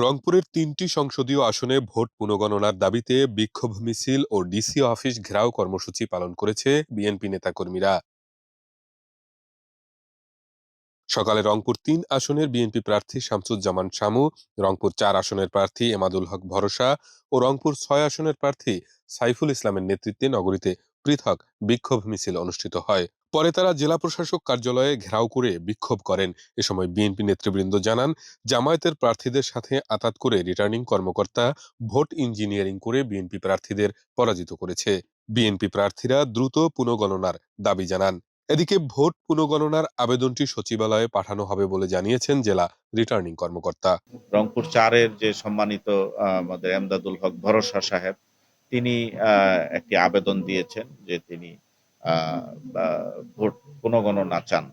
রংপুরের ৩টি সংসদীয় আসনে ভোট পুনঃগণনার দাবিতে বিক্ষোভ মিছিল ও ডিসি অফিস ঘেরাও কর্মসূচি পালন করেছে বিএনপি নেতাকর্মীরা। সকালে রংপুর ৩ আসনের বিএনপি প্রার্থী শামসুজ্জামান শামু, রংপুর ৪ আসনের প্রার্থী এমাদুল হক ভরসা ও রংপুর ৬ আসনের প্রার্থী সাইফুল ইসলামের নেতৃত্বে নগরীতে পৃথক বিক্ষোভ মিছিল অনুষ্ঠিত হয়। পরে তারা জেলা প্রশাসক কার্যালয়ে ঘেরাও করে বিক্ষোভ করেন। এ সময় বিএনপি নেতৃবৃন্দ জানান, জামায়াতের প্রার্থীদের সাথে আঁতাত করে রিটার্নিং কর্মকর্তা ভোট ইঞ্জিনিয়ারিং করে বিএনপি প্রার্থীদের পরাজিত করেছে। বিএনপি প্রার্থীরা দ্রুত পুনঃগণনার দাবি জানান। এদিকে ভোট পুনঃগণনার আবেদনটি সচিবালয়ে পাঠানো হবে বলে জানিয়েছেন জেলা রিটার্নিং কর্মকর্তা। রংপুর ৪-এর যে সম্মানিত আমাদের এমদাদুল হক ভরসা সাহেব, তিনি একটি আবেদন দিয়েছেন যে তিনি ভোট পুনঃগণনা চান।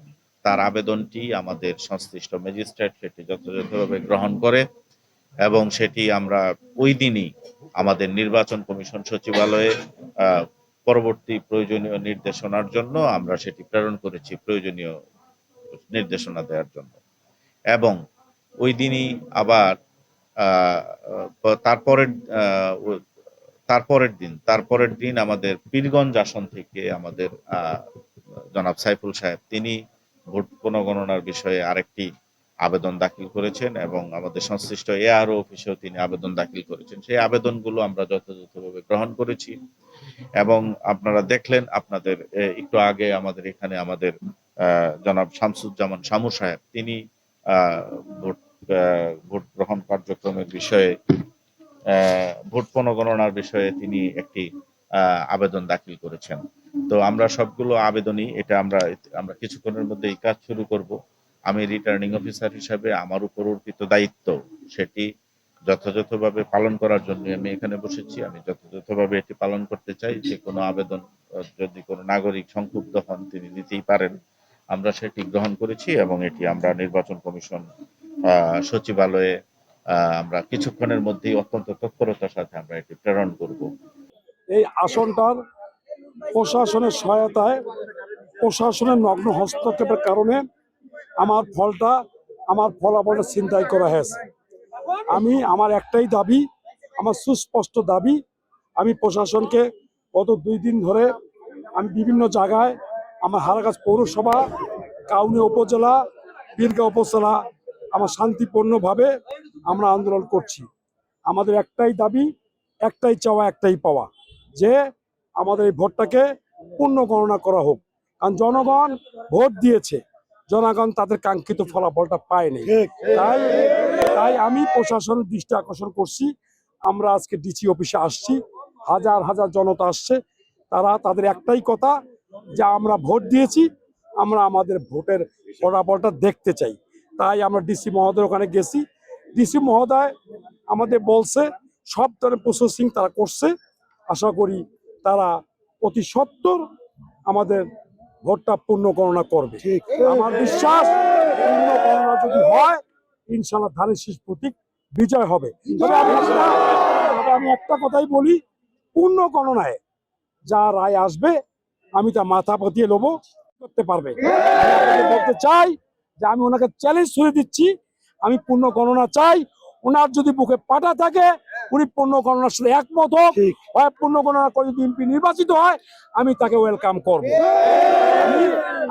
তার আবেদনটি আমাদের সংশ্লিষ্ট ম্যাজিস্ট্রেট সেটি যথাযথভাবে গ্রহণ করে এবং সেটি আমরা ওই দিনই আমাদের নির্বাচন কমিশন সচিবালয়ে পরবর্তী প্রয়োজনীয় নির্দেশনার জন্য আমরা সেটি প্রেরণ করেছি, প্রয়োজনীয় নির্দেশনা দেওয়ার জন্য। এবং ওই দিনই আবার তারপরের দিন আমাদের পীরগঞ্জ আসন থেকে আমাদের জনাব সাইফুল সাহেব তিনি ভোট পুনঃগণনার বিষয়ে আরেকটি আবেদন দাখিল করেছেন এবং আমাদের সংশ্লিষ্ট এআরও অফিসেও তিনি আবেদন দাখিল করেছেন। সেই আবেদনগুলো আমরা যথাযথভাবে গ্রহণ করেছি এবং আপনারা দেখলেন, আপনাদের একটু আগে আমাদের এখানে আমাদের জনাব শামসুজ্জামান শামু সাহেব তিনি ভোট গ্রহণ কার্যক্রমের বিষয়ে ভোট পুনঃগণনার বিষয়ে তিনি একটি আবেদন দাখিল করেছেন। তো আমরা সবগুলো আবেদনই এটা আমরা কিছুক্ষণের মধ্যে এই কাজ শুরু করব। আমি রিটার্নিং অফিসার হিসাবে আমার উপর অর্পিত দায়িত্ব সেটি যথাযথভাবে পালন করার জন্য আমি এখানে বসেছি। আমি যথাযথভাবে এটি পালন করতে চাই। যে কোনো আবেদন যদি কোনো নাগরিক সংক্ষুব্ধ হন তিনি দিতেই পারেন। আমরা সেটি গ্রহণ করেছি এবং এটি আমরা নির্বাচন কমিশন সচিবালয়ে আমরা কিছুক্ষণের মধ্যেই অত্যন্ত তৎপরতার সাথে আমরা এটি প্রেরণ করব। এই আসনটার প্রশাসনের সহায়তায়, প্রশাসনের নগ্ন হস্তক্ষেপের কারণে আমার ফলাফলটা ছিনতাই করা হয়েছে। আমার একটাই দাবি, আমার সুস্পষ্ট দাবি, আমি প্রশাসনকে গত 2 দিন ধরে আমি বিভিন্ন জায়গায় আমার হারাগাছ পৌরসভা, কাউনিয়া উপজেলা, পীরগাঁও উপজেলা আমার শান্তিপূর্ণভাবে আমরা আন্দোলন করছি। আমাদের একটাই দাবি, একটাই চাওয়া, একটাই পাওয়া, যে আমাদের এই ভোটটাকে পুনঃগণনা করা হোক। কারণ জনগণ ভোট দিয়েছে, জনগণ তাদের কাঙ্ক্ষিত ফলাফলটা পায়নি। তাই আমি প্রশাসনের দৃষ্টি আকর্ষণ করছি। আমরা আজকে ডিসি অফিসে আসছি, হাজার হাজার জনতা আসছে। তাদের একটাই কথা যে আমরা ভোট দিয়েছি, আমরা আমাদের ভোটের ফলাফলটা দেখতে চাই। তাই আমরা ডিসি মহোদয়ের ওখানে গেছি। ডিসি মহোদয় আমাদের বলছে সব ধরনের প্রসেসিং তারা করছে। আশা করি তারা অতি সত্বর আমাদের ভোটটা পুনঃগণনা করবে। আমার বিশ্বাস পুনঃগণনা যদি হয় ইনশাআল্লাহ ধানের শীষ প্রতীক বিজয় হবে। তবে আমি একটা কথাই বলি, পুনঃগণনায় যা রায় আসবে আমি তা মাথা পাতিয়ে নেবো, করতে পারবে। বলতে চাই যে আমি ওনাকে চ্যালেঞ্জ ছুড়ে দিচ্ছি, আমি পুনঃগণনা চাই। ওনার যদি বুকে পাটা থাকে উনি পুনঃগণনার সাথে একমত হোক, হয় পুনঃগণনা করে যদি এমপি নির্বাচিত হয় আমি তাকে ওয়েলকাম করব। আমি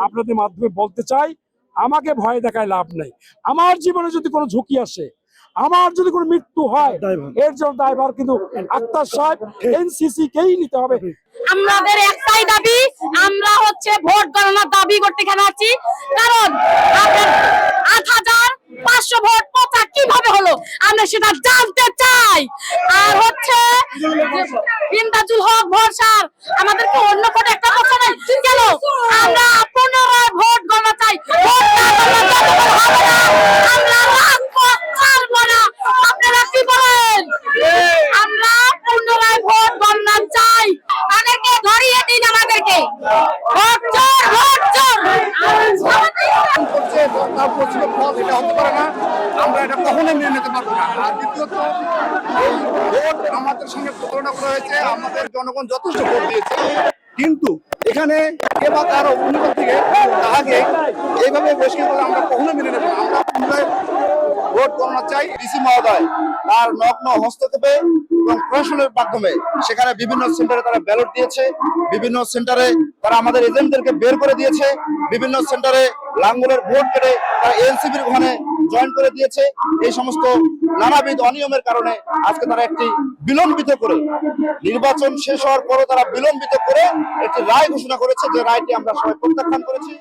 আপনাদের মাধ্যমে বলতে চাই, আমাকে ভয় দেখায় লাভ নেই। আমার জীবনে যদি কোনো ঝুঁকি আসে, আমার যদি কোনো মৃত্যু হয়, এর জন্য দায়ভার কিন্তু আক্তার সাহেব এনসিসি কেই নিতে হবে। আমাদের একটাই দাবি, আমরা ভোট গণনার দাবি করতে এখানে আছি। কারণ ৮,৫০০ ভোট পচা কিভাবে হলো আমরা সেটা জানতে চাই। আর এমদাদুল হক ভরসার আমাদেরকে অন্য কোনো একটা কথা নাই কেন, আমরা পুনরায় ভোট গণনা চাই। আপনারা কি বলেন? আমরা পুনরায় ভোট গণনা চাই। আমাদেরকে ধরিয়ে দিন, আমাদেরকে ভোট চোর, ভোট চোর। আমরা এটা কখনোই মেনে নিতে পারবো না। আর দ্বিতীয়ত ভোট আমাদের সঙ্গে তুলনা করা হয়েছে, আমাদের জনগণ যথেষ্ট ভোট দিয়েছে, কিন্তু এখানে কে বা কারো অনুমতি থেকে তাহাকে এইভাবে বসিয়ে বলে আমরা কখনো মেনে নেব না। আমরা পুনরায় ভোট ভোট গণনা চাই। ডিসি মহোদয় তার নগ্ন হস্তক্ষেপে এবং প্রশাসনের মাধ্যমে সেখানে বিভিন্ন সেন্টারে তারা ব্যালট দিয়েছে, বিভিন্ন সেন্টারে তারা আমাদের এজেন্টদেরকে বের করে দিয়েছে, বিভিন্ন সেন্টারে লাঙ্গলের ভোট কেটে তারা এনসিপির ওখানে জয়েন করে দিয়েছে। এই সমস্ত নানাবিধ অনিয়মের কারণে আজকে তারা একটি বিলম্বিত করে নির্বাচন শেষ হওয়ার পরও তারা বিলম্বিত করে একটি রায় ঘোষণা করেছে, যে রায়টি আমরা সবাই প্রত্যাখ্যান করেছি।